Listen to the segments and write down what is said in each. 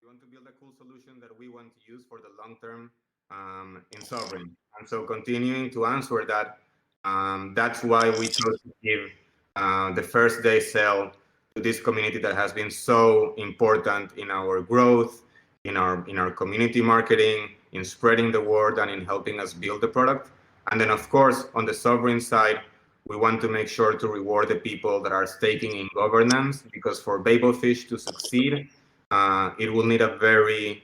We want to build a cool solution that we want to use for the long term in Sovryn. And so continuing to answer that, that's why we chose to give the first day sale to this community that has been so important in our growth, in our community marketing, in spreading the word, and in helping us build the product. And then, of course, on the Sovryn side, we want to make sure to reward the people that are staking in governance, because for BabelFish to succeed, it will need a very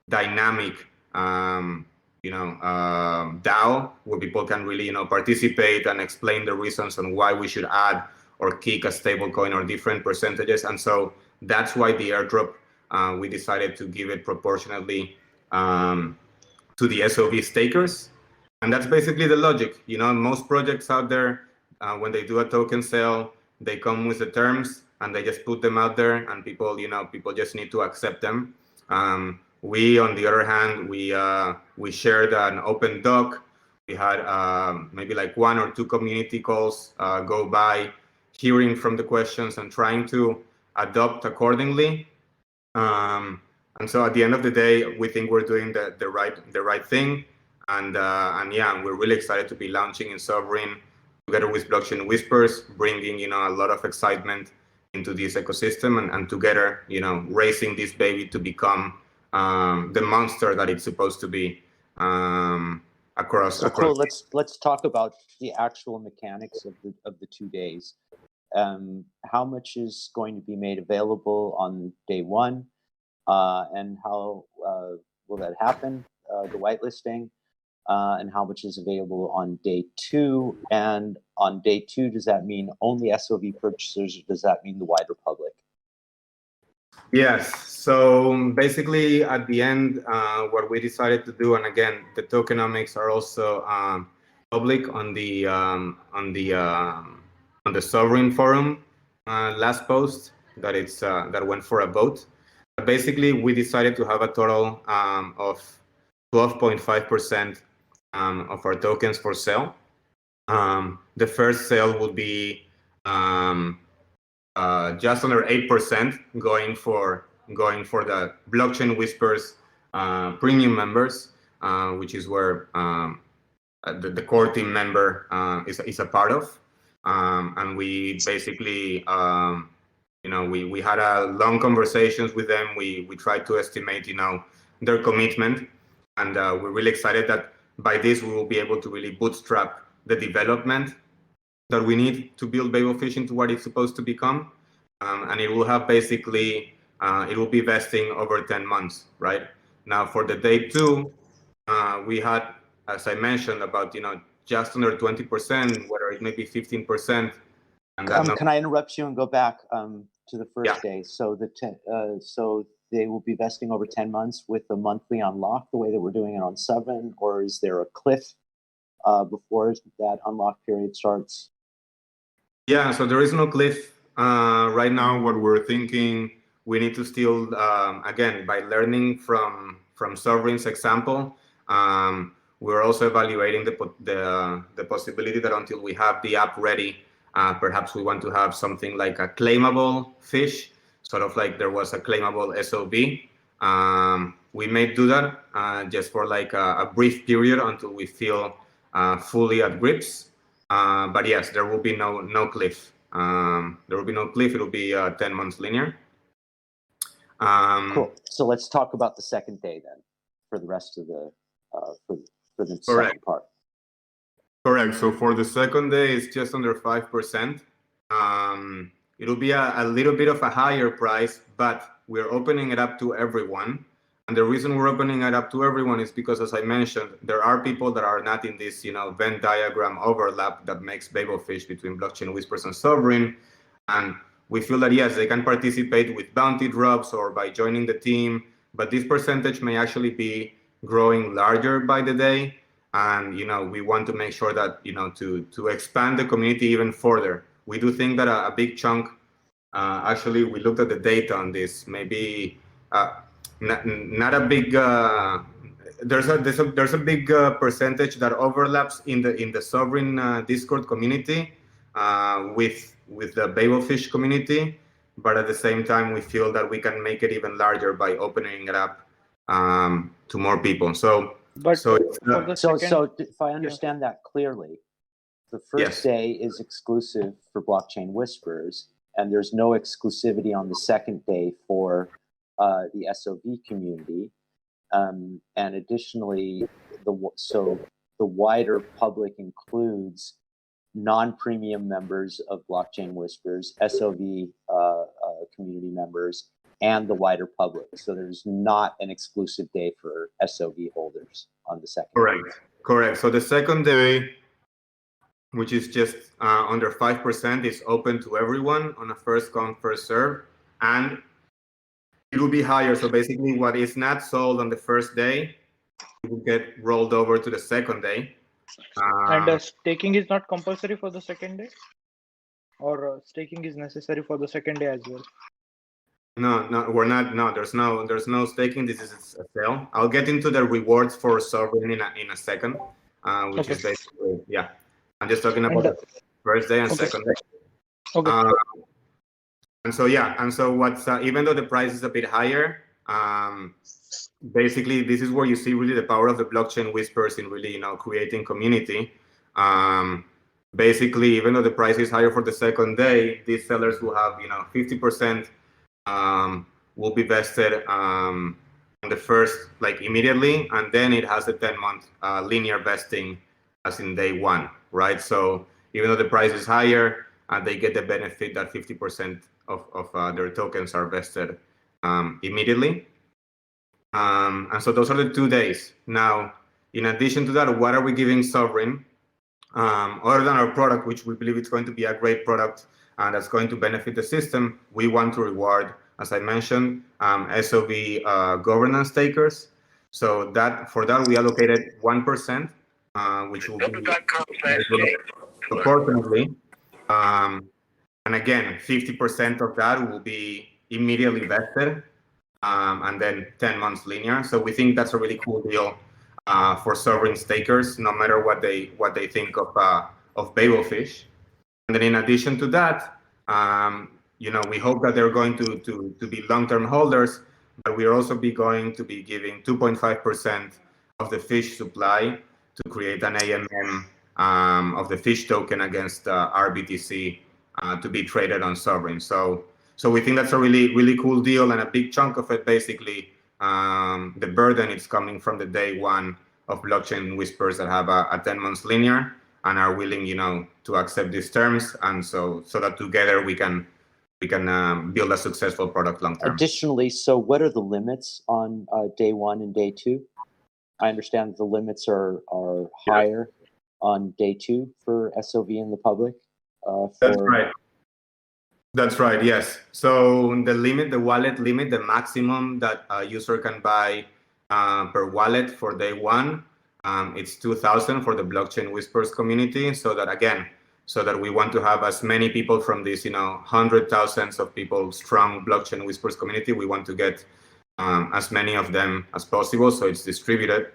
dynamic DAO where people can really participate and explain the reasons on why we should add or kick a stablecoin or different percentages. And so that's why the airdrop, we decided to give it proportionately to the SOV stakers. And that's basically the logic. Most projects out there, when they do a token sale, they come with the terms and they just put them out there, and people just need to accept them. We, on the other hand, we shared an open doc. We had maybe like 1 or 2 community calls go by, hearing from the questions and trying to adopt accordingly. And so at the end of the day, we think we're doing the right thing. And yeah, we're really excited to be launching in Sovryn together with Blockchain Whispers, bringing a lot of excitement into this ecosystem, and together raising this baby to become the monster that it's supposed to be across. Cool. Let's talk about the actual mechanics of the 2 days. How much is going to be made available on day 1, and how will that happen? The whitelisting. And how much is available on day 2? And on day 2, does that mean only SOV purchasers, or does that mean the wider public? Yes. So basically, at the end, what we decided to do, and again, the tokenomics are also public on the Sovryn forum last post that went for a vote. But basically, we decided to have a total of 12.5% of our tokens for sale. The first sale will be just under 8%, going for the Blockchain Whispers premium members, which is where the core team member is a part of. And we basically, we had a long conversations with them. We tried to estimate, their commitment. And we're really excited that by this, we will be able to really bootstrap the development that we need to build BabelFish into what it's supposed to become. And it will have basically, it will be vesting over 10 months, right? Now, for the day 2, we had, as I mentioned, about, just under 20%, whether it may be 15%. And can I interrupt you and go back to the first day? So so they will be vesting over 10 months with a monthly unlock, the way that we're doing it on Sovryn, or is there a cliff before that unlock period starts? Yeah, so there is no cliff. Right now, what we're thinking, we need to still, again, by learning from Sovryn's example, we're also evaluating the possibility that until we have the app ready, perhaps we want to have something like a claimable fish, sort of like there was a claimable SOB. We may do that just for like a brief period until we feel fully at grips. But yes, there will be no cliff. There will be no cliff. It'll be 10 months linear. Cool. So let's talk about the second day then, for the rest of the for the second part. Correct. So for the second day, it's just under 5%. It'll be a little bit of a higher price, but we're opening it up to everyone. And the reason we're opening it up to everyone is because, as I mentioned, there are people that are not in this, Venn diagram overlap that makes BabelFish between Blockchain Whispers and Sovryn. And we feel that, yes, they can participate with bounty drops or by joining the team, but this percentage may actually be growing larger by the day. And, we want to make sure that, to expand the community even further. We do think that a big chunk, actually, we looked at the data on this, maybe not a big, there's a big percentage that overlaps in the Sovryn Discord community with the BabelFish community. but at the same time, we feel that we can make it even larger by opening it up to more people. So, But so, it's, for the So, second, so if I understand that clearly, the first Yes. day is exclusive for blockchain whispers, and there's no exclusivity on the second day for the SOV community. And additionally, the wider public includes non-premium members of blockchain whispers, SOV community members, and the wider public. So there's not an exclusive day for SOV holders on the second. Correct. So the second day, which is just under 5%, is open to everyone on a first come, first serve, and it will be higher. So basically, what is not sold on the first day, it will get rolled over to the second day. and staking is not compulsory for the second day, or staking is necessary for the second day as well? No, we're not. No, there's no staking. This is a sale. I'll get into the rewards for Sovryn in a second, which is basically, yeah. I'm just talking about the first day and second day. Okay. And so what's even though the price is a bit higher, basically this is where you see really the power of the blockchain whispers in really creating community. Basically, even though the price is higher for the second day, these sellers will have 50% will be vested on the first, like immediately, and then it has a 10-month linear vesting as in day one, right? So even though the price is higher, they get the benefit that 50% of their tokens are vested immediately. And so those are the 2 days. Now, in addition to that, what are we giving Sovryn? Other than our product, which we believe it's going to be a great product and that's going to benefit the system, we want to reward, as I mentioned, SOV governance takers. So for that we allocated 1%, which will be proportionately. And again, 50% of that will be immediately vested, and then 10 months linear. So we think that's a really cool deal for Sovryn stakers, no matter what they think of BabelFish. And then in addition to that, we hope that they're going to be long-term holders, but we're also going to be giving 2.5% of the fish supply to create an AMM of the fish token against RBTC to be traded on Sovryn. So we think that's a really cool deal, and a big chunk of it, basically, the burden is coming from the day one of blockchain whispers that have a 10 months linear and are willing, to accept these terms, and so that together we can build a successful product long term. Additionally, so what are the limits on day one and day two? I understand the limits are higher on day two for SOV in the public. That's right. Yes. So the wallet limit, the maximum that a user can buy per wallet for day one, it's 2,000 for the blockchain whispers community. So that we want to have as many people from this, hundred thousands of people strong blockchain whispers community. We want to get as many of them as possible, so it's distributed.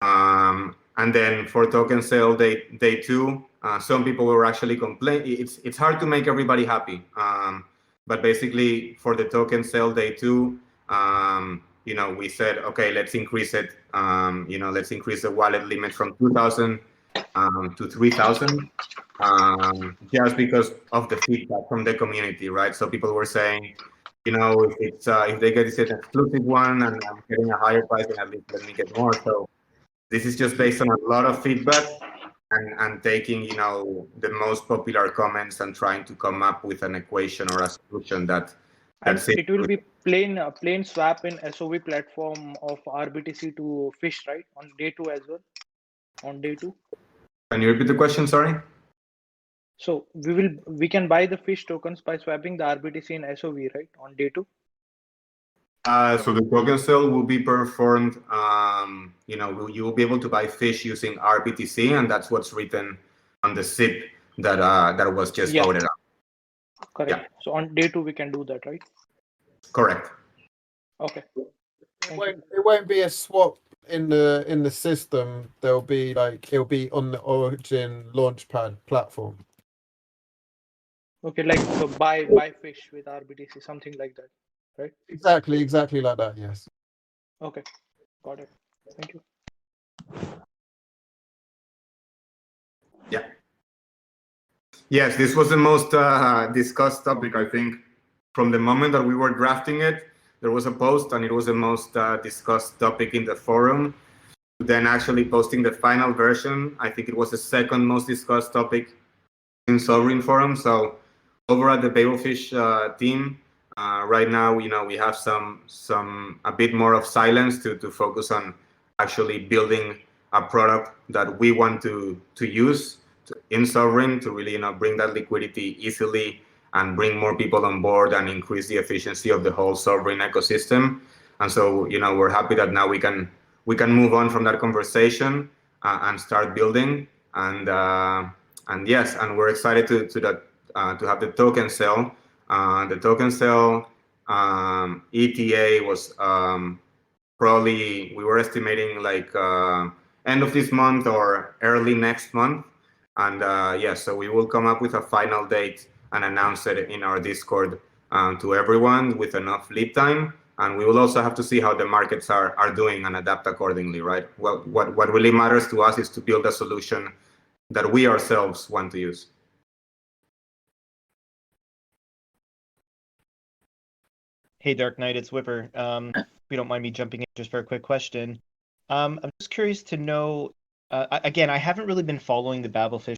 And then for token sale day two, some people were actually complaining. It's hard to make everybody happy, but basically for the token sale day two, we said, okay, let's increase it. Let's increase the wallet limit from 2,000 to 3,000, just because of the feedback from the community, right? So people were saying, if they get this exclusive one and I'm getting a higher price, then at least let me get more. So this is just based on a lot of feedback and taking, the most popular comments and trying to come up with an equation or a solution that. And it will be plain swap in SOV platform of RBTC to fish, right? On day two as well. On day two. Can you repeat the question? Sorry. So we can buy the fish tokens by swapping the RBTC in SOV, right? On day two. So the token sale will be performed. You will be able to buy fish using RBTC, and that's what's written on the SIP that was just voted on. Correct. Yeah. So on day two we can do that, right? Correct. Okay. It won't be a swap in the system. It'll be on the Origin Launchpad platform. Okay, like buy fish with RBTC, something like that, right? Exactly like that. Yes. Okay, got it. Thank you. Yeah. Yes, this was the most discussed topic, I think. From the moment that we were drafting it, there was a post and it was the most discussed topic in the forum. Then actually posting the final version, I think it was the second most discussed topic in Sovryn forum. So over at the BabelFish team, right now, we have a bit more of silence to focus on actually building a product that we want to use in Sovryn to really bring that liquidity easily and bring more people on board and increase the efficiency of the whole Sovryn ecosystem. And so we're happy that now we can move on from that conversation and start building. And yes, and we're excited to have the token sale. The token sale ETA was probably, we were estimating like end of this month or early next month. And yes, so we will come up with a final date and announce it in our Discord to everyone with enough lead time. And we will also have to see how the markets are doing and adapt accordingly, right? Well, what really matters to us is to build a solution that we ourselves want to use. Hey, Dark Knight, it's Whipper. If you don't mind me jumping in just for a quick question. I'm just curious to know, again, I haven't really been following the BabelFish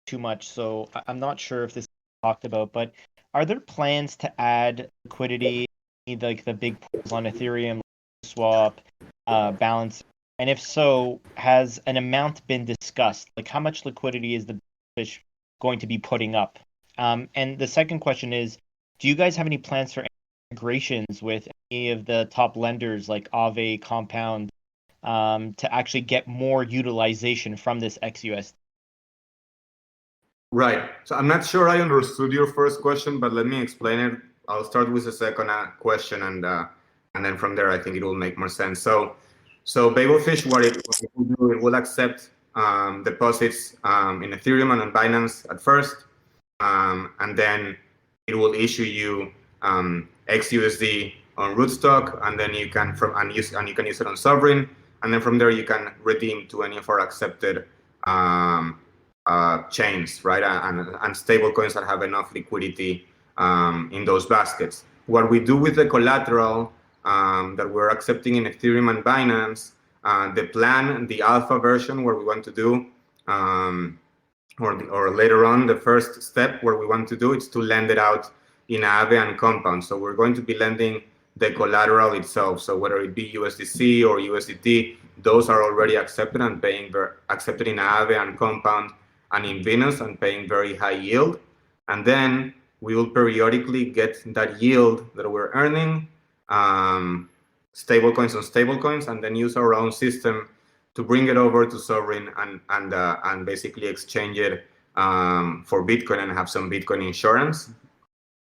too much, so I'm not sure if this is talked about, but are there plans to add liquidity, like the big pools on Ethereum, swap, balance? And if so, has an amount been discussed? Like how much liquidity is the BabelFish going to be putting up? And the second question is, do you guys have any plans for integrations with any of the top lenders like Aave, Compound, to actually get more utilization from this XUSD? Right. So I'm not sure I understood your first question, but let me explain it. I'll start with the second question, and then from there I think it will make more sense. So BabelFish, what it will do, it will accept deposits in Ethereum and on Binance at first, and then it will issue you XUSD on Rootstock, and then you can you can use it on Sovryn, and then from there you can redeem to any of our accepted chains, right? And stablecoins that have enough liquidity in those baskets. What we do with the collateral that we're accepting in Ethereum and Binance, the plan, the alpha version, where we want to do, or later on, the first step where we want to do is to lend it out in Aave and Compound. So we're going to be lending the collateral itself. So whether it be USDC or USDT, those are already accepted and accepted in Aave and Compound and in Venus and paying very high yield. And then we will periodically get that yield that we're earning, stablecoins on stablecoins, and then use our own system to bring it over to Sovryn and basically exchange it for Bitcoin and have some Bitcoin insurance.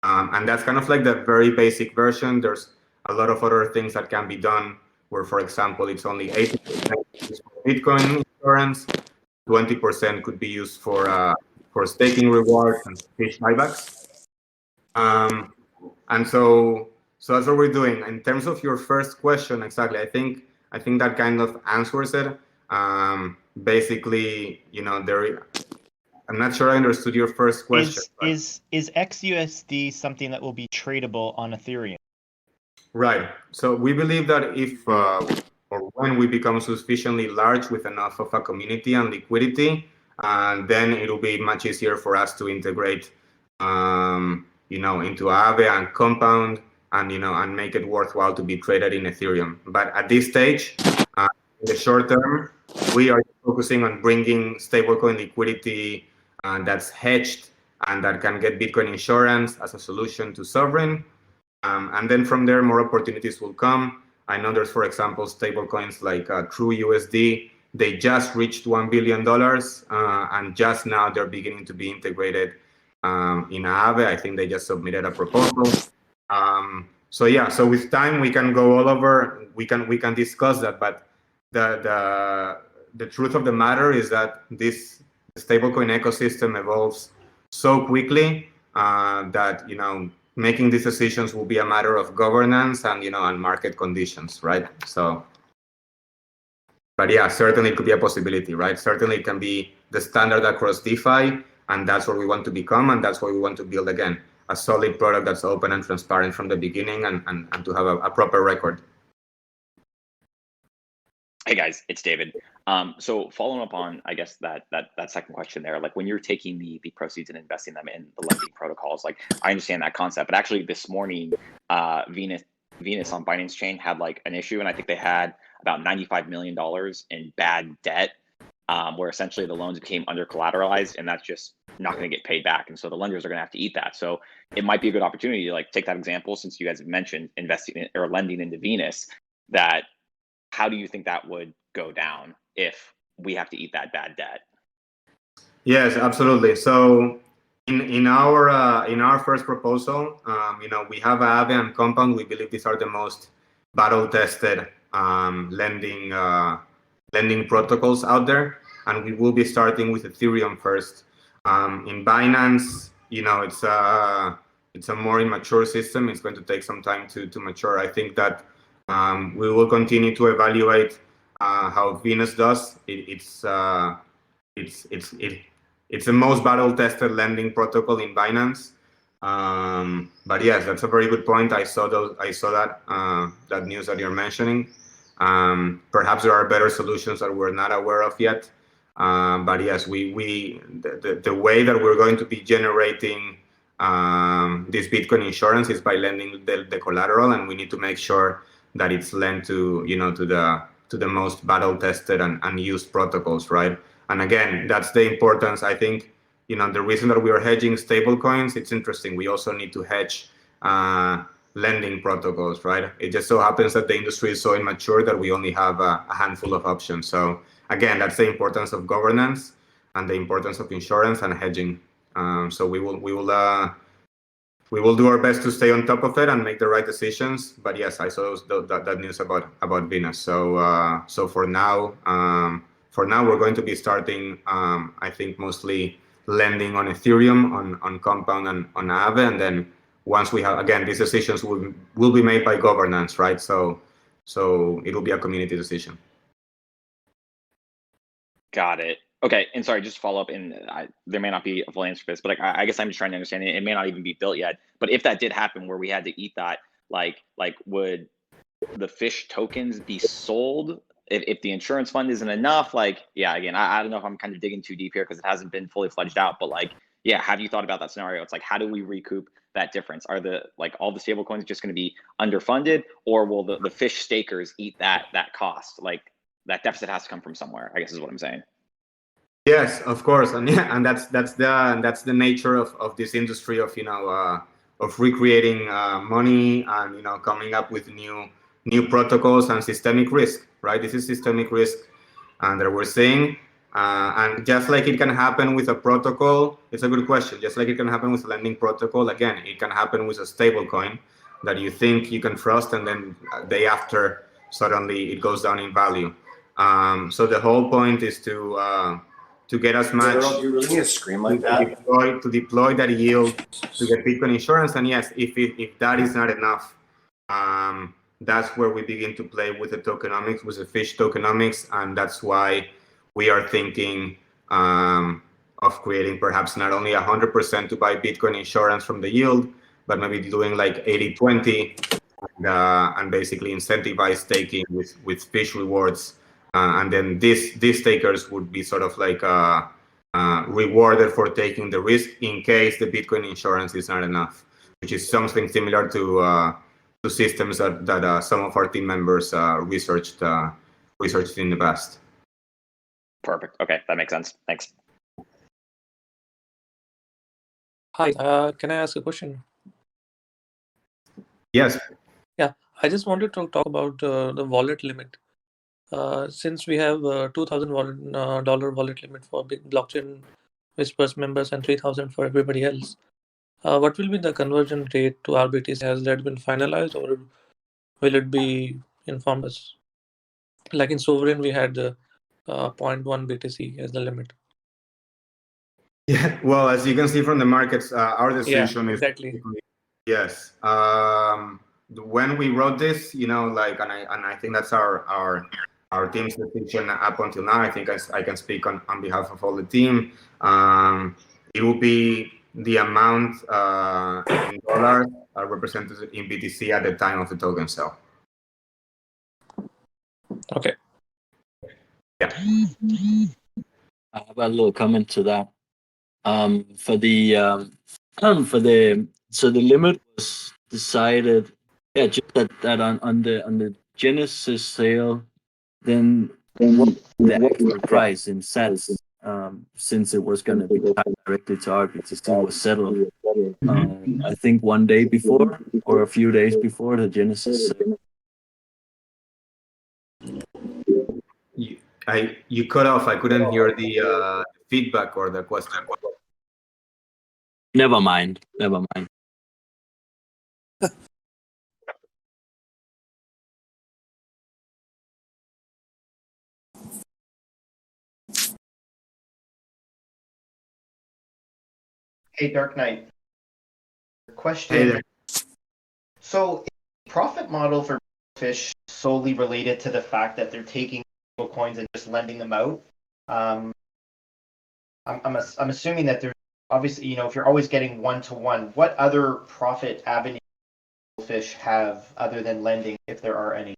And that's kind of like the very basic version. There's a lot of other things that can be done where, for example, it's only 80% Bitcoin insurance, 20% could be used for staking rewards and fish buybacks. And so that's what we're doing. In terms of your first question, exactly, I think that kind of answers it. Basically, I'm not sure I understood your first question. Is XUSD something that will be tradable on Ethereum? Right. So we believe that if or when we become sufficiently large with enough of a community and liquidity, then it will be much easier for us to integrate, into Aave and Compound, and make it worthwhile to be traded in Ethereum. But at this stage, in the short term, we are focusing on bringing stablecoin liquidity that's hedged and that can get Bitcoin insurance as a solution to Sovryn. And then from there, more opportunities will come. I know there's, for example, stablecoins like True USD. They just reached $1 billion, and just now they're beginning to be integrated in Aave. I think they just submitted a proposal. So yeah, so with time we can go all over. We can discuss that, but the truth of the matter is that this stablecoin ecosystem evolves so quickly that making these decisions will be a matter of governance and and market conditions, right? So, but yeah, certainly it could be a possibility, right? Certainly it can be the standard across DeFi, and that's what we want to become, and that's what we want to build again, a solid product that's open and transparent from the beginning, and to have a proper record. Hey guys, it's David. So following up on, I guess that second question there, like when you're taking the proceeds and investing them in the lending protocols, like I understand that concept, but actually this morning, Venus on Binance Chain had like an issue, and I think they had about $95 million in bad debt, where essentially the loans became under collateralized, and that's just not going to get paid back, and so the lenders are going to have to eat that. So it might be a good opportunity to like take that example, since you guys have mentioned investing in, or lending into Venus, that. How do you think that would go down if we have to eat that bad debt? Yes, absolutely. So in our first proposal, we have Aave and Compound. We believe these are the most battle-tested lending protocols out there, and we will be starting with Ethereum first. In Binance, it's a more immature system. It's going to take some time to mature. I think that we will continue to evaluate how Venus does. It's the most battle-tested lending protocol in Binance. But yes, that's a very good point. I saw that news that you're mentioning. Perhaps there are better solutions that we're not aware of yet. But yes, the way that we're going to be generating this Bitcoin insurance is by lending the collateral, and we need to make sure that it's lent to the most battle-tested and used protocols, right? And again, that's the importance. I think the reason that we are hedging stablecoins, it's interesting. We also need to hedge lending protocols, right? It just so happens that the industry is so immature that we only have a handful of options. So again, that's the importance of governance and the importance of insurance and hedging. So we will do our best to stay on top of it and make the right decisions. But yes, I saw that news about Venus. So for now, we're going to be starting, I think, mostly lending on Ethereum, on Compound, and on Aave, and then once we have, again, these decisions will be made by governance, right? So it will be a community decision. Got it. Okay, and sorry, just to follow up, and there may not be a full answer for this, but I guess I'm just trying to understand it. It may not even be built yet, but if that did happen where we had to eat that, like would the fish tokens be sold if the insurance fund isn't enough? Like, yeah, again, I don't know if I'm kind of digging too deep here because it hasn't been fully fledged out, but like, yeah, have you thought about that scenario? It's like, how do we recoup that difference? Are all the stable coins just going to be underfunded, or will the fish stakers eat that cost? Like, that deficit has to come from somewhere, I guess is what I'm saying. Yes, of course, and yeah, and that's the nature of this industry of of recreating money and coming up with new protocols and systemic risk, right? This is systemic risk, and that we're seeing, and just like it can happen with a protocol, it's a good question. Just like it can happen with a lending protocol, again, it can happen with a stable coin that you think you can trust, and then day after suddenly it goes down in value. So the whole point is to get as much Gerald, you really need to scream like that. to deploy that yield to get Bitcoin insurance. And yes, if that is not enough, that's where we begin to play with the tokenomics, with the fish tokenomics, and that's why we are thinking of creating perhaps not only 100% to buy Bitcoin insurance from the yield, but maybe doing like 80-20 and basically incentivize staking with fish rewards. And then these takers would be sort of like rewarded for taking the risk in case the Bitcoin insurance is not enough, which is something similar to systems that some of our team members researched in the past. Perfect. Okay, that makes sense. Thanks. Hi, can I ask a question? Yes. Yeah, I just wanted to talk about the wallet limit. Since we have $2,000 wallet limit for big blockchain Whispers members and 3,000 for everybody else, what will be the conversion rate to RBTC? Has that been finalized, or will it be informed us? Like in Sovryn, we had 0.1 BTC as the limit. Yeah, well, as you can see from the markets, our Yeah, decision is exactly. yes. When we wrote this, and I think that's our team's decision up until now. I think I can speak on behalf of all the team. It will be the amount in dollars represented in BTC at the time of the token sale. Okay. Yeah. I have a little comment to that. So the limit was decided, just that on the Genesis sale, then what the actual price in sats, since it was going to be tied directly to RBTC, was settled. I think one day before or a few days before the Genesis sale. You cut off. I couldn't hear the feedback or the question. Never mind. Hey, Dark Knight. Question. Hey there. So, is the profit model for Fish solely related to the fact that they're taking coins and just lending them out? I'm assuming that there's obviously, if you're always getting one-to-one, what other profit avenues Fish have other than lending, if there are any?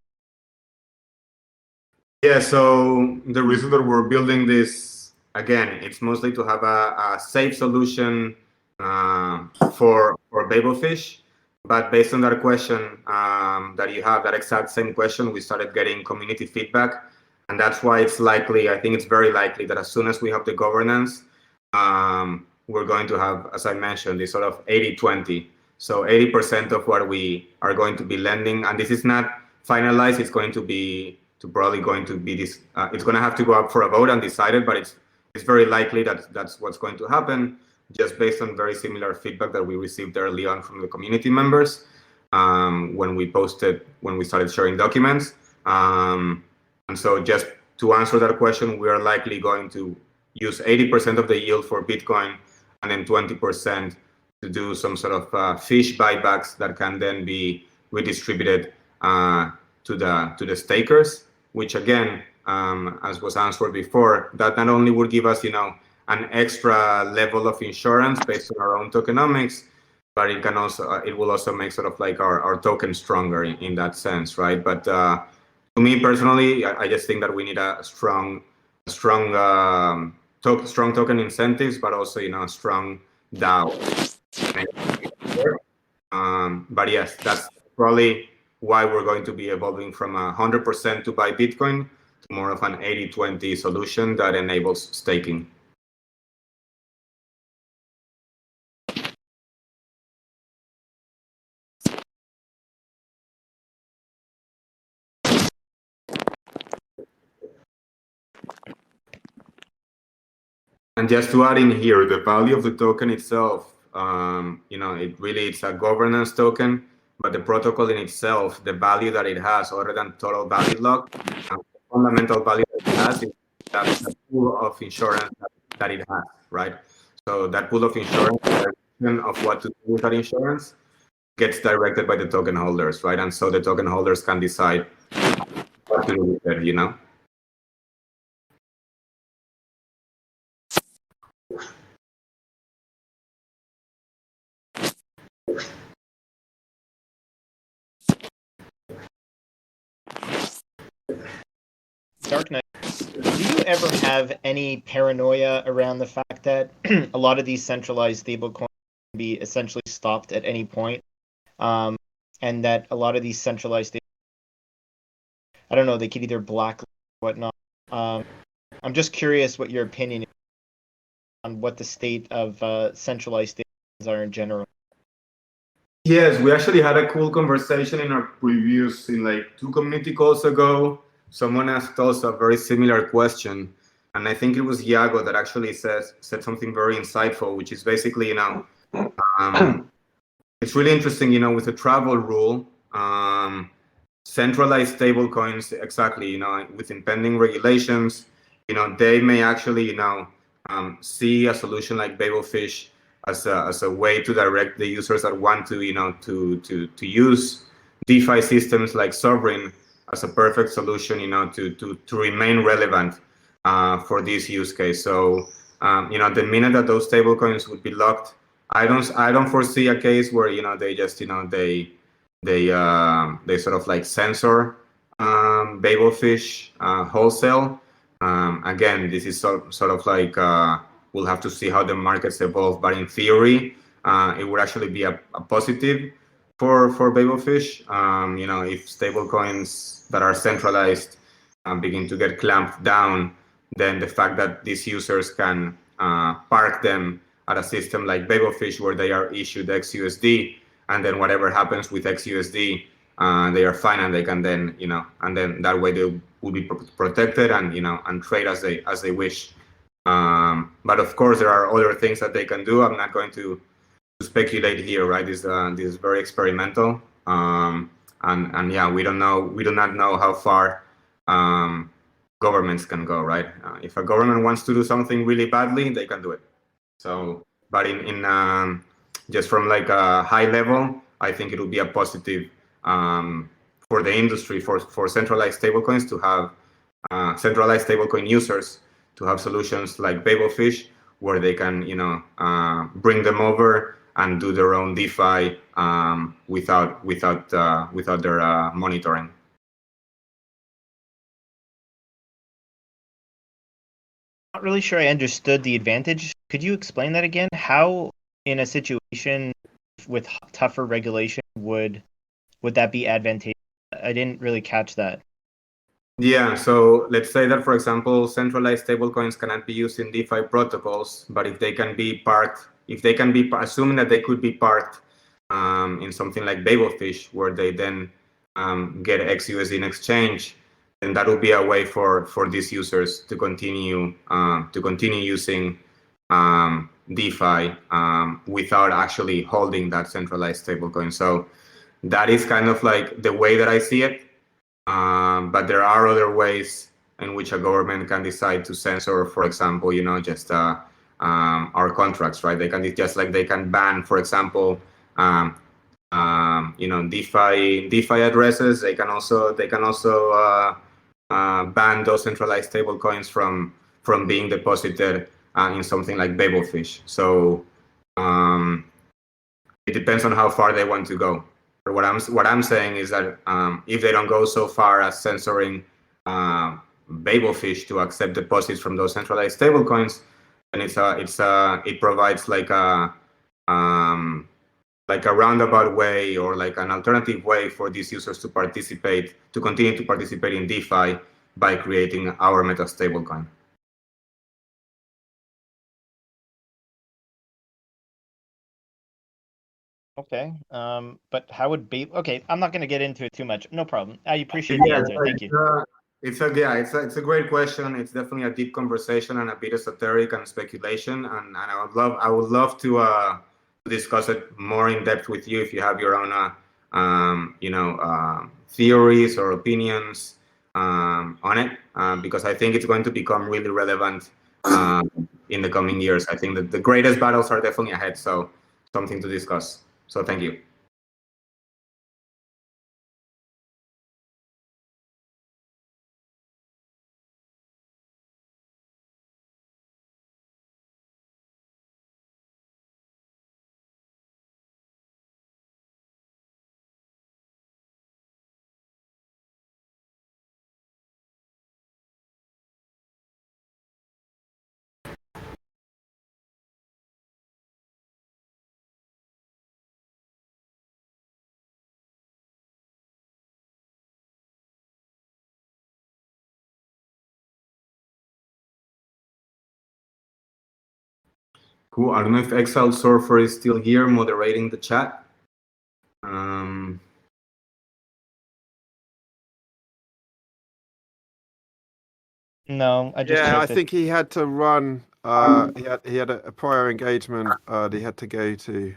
Yeah, so the reason that we're building this, again, it's mostly to have a safe solution for BabelFish. But based on that question that you have, that exact same question, we started getting community feedback. And that's why it's likely, I think it's very likely that as soon as we have the governance, we're going to have, as I mentioned, this sort of 80-20. So 80% of what we are going to be lending, and this is not finalized, it's going to be this, it's going to have to go up for a vote and decided, but it's very likely that that's what's going to happen, just based on very similar feedback that we received early on from the community members when we started sharing documents. And so just to answer that question, we are likely going to use 80% of the yield for Bitcoin and then 20% to do some sort of fish buybacks that can then be redistributed to the stakers, which again, as was answered before, that not only would give us, an extra level of insurance based on our own tokenomics, but it will also make sort of like our token stronger in that sense, right? But to me personally, I just think that we need a strong token incentives, but also a strong DAO. But yes, that's probably why we're going to be evolving from 100% to buy Bitcoin to more of an 80-20 solution that enables staking. And just to add in here, the value of the token itself, it's a governance token, but the protocol in itself, the value that it has, other than total value lock, the fundamental value that it has is that pool of insurance that it has, right? So that pool of insurance, of what to do with that insurance, gets directed by the token holders, right? And so the token holders can decide what to do with it, Dark Knight, do you ever have any paranoia around the fact that a lot of these centralized stablecoins can be essentially stopped at any point, and that a lot of these centralized I don't know, they could either blacklist or whatnot. I'm just curious what your opinion is on what the state of centralized stablecoins are in general. Yes, we actually had a cool conversation in our previous, in like 2 community calls ago. Someone asked us a very similar question, and I think it was Iago that actually said something very insightful, which is basically, it's really interesting, with the travel rule, centralized stablecoins, exactly, with impending regulations, they may actually, see a solution like BabelFish as a way to direct the users that want to, to use DeFi systems like Sovryn as a perfect solution, to remain relevant for this use case. So, the minute that those stablecoins would be locked, I don't foresee a case where they just they sort of like censor BabelFish wholesale. Again, this is sort of like we'll have to see how the markets evolve, but in theory, it would actually be a positive for BabelFish. If stablecoins that are centralized begin to get clamped down, then the fact that these users can park them at a system like BabelFish where they are issued XUSD, and then whatever happens with XUSD, they are fine, and they can then, and then that way they will be protected and and trade as they wish. But of course, there are other things that they can do. I'm not going to speculate here, right? This is very experimental, and yeah, we do not know how far governments can go, right? If a government wants to do something really badly, they can do it. So, but in just from like a high level, I think it will be a positive for the industry, for centralized stablecoins to have centralized stablecoin users to have solutions like BabelFish where they can bring them over and do their own DeFi without their monitoring. Not really sure I understood the advantage. Could you explain that again? How, in a situation with tougher regulation, would that be advantageous? I didn't really catch that. Yeah, so let's say that, for example, centralized stablecoins cannot be used in DeFi protocols, but if they can be parked, assuming that they could be parked in something like BabelFish, where they then get XUSD in exchange, then that would be a way for these users to continue using DeFi without actually holding that centralized stablecoin. So that is kind of like the way that I see it. But there are other ways in which a government can decide to censor, for example, just our contracts, right? They can they can ban, for example, DeFi addresses. They can also ban those centralized stablecoins from being deposited in something like BabelFish. So it depends on how far they want to go. But what I'm saying is that if they don't go so far as censoring BabelFish to accept deposits from those centralized stablecoins, then it provides like a roundabout way or like an alternative way for these users to continue to participate in DeFi by creating our meta stablecoin. Okay. But how would okay, I'm not going to get into it too much. No problem. I appreciate the answer. Thank you. It's a great question. It's definitely a deep conversation and a bit esoteric and speculation. And I would love to discuss it more in depth with you if you have your own theories or opinions on it, because I think it's going to become really relevant in the coming years. I think that the greatest battles are definitely ahead. So something to discuss. So thank you. Cool. I don't know if Exile Surfer is still here moderating the chat. No, I just Yeah, I checked it. think he had to run. He had a prior engagement that he had to go to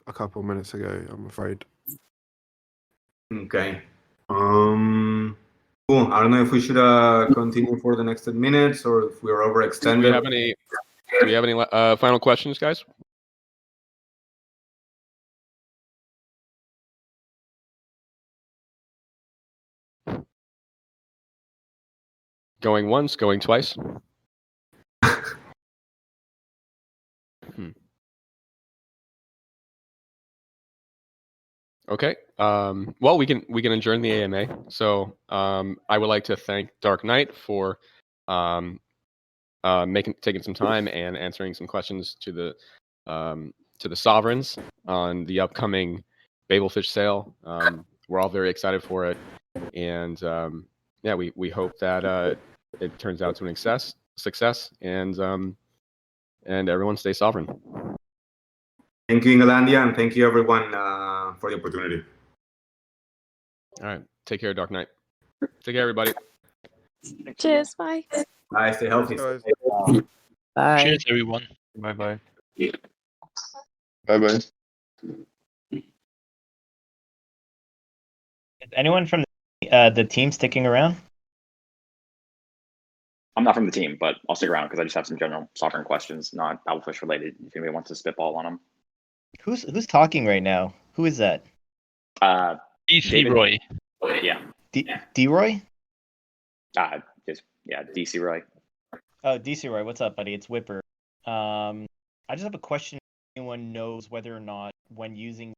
a couple of minutes ago, I'm afraid. Okay. Cool. I don't know if we should continue for the next 10 minutes or if we're overextended. Do we have any we have any final questions, guys? Going once, going twice. Okay. Well, we can adjourn the AMA. So I would like to thank Dark Knight for taking some time and answering some questions to the Sovryns on the upcoming BabelFish sale. We're all very excited for it, and yeah, we hope that it turns out to an success, and everyone stay sovereign. Thank you, Ingalandia, and thank you everyone for the opportunity. All right, take care, Dark Knight. Take care, everybody. Cheers. Bye. Bye. Stay healthy. Guys. Bye. Cheers, everyone. Bye bye. Bye bye. Is anyone from the team sticking around? I'm not from the team, but I'll stick around because I just have some general Sovryn questions, not BabelFish related. If anybody wants to spitball on them. Who's talking right now? Who is that? DC David. Roy. Yeah. D-Roy? DC Roy. Oh, DC Roy, what's up, buddy? It's Whipper. I just have a question. If anyone knows whether or not when using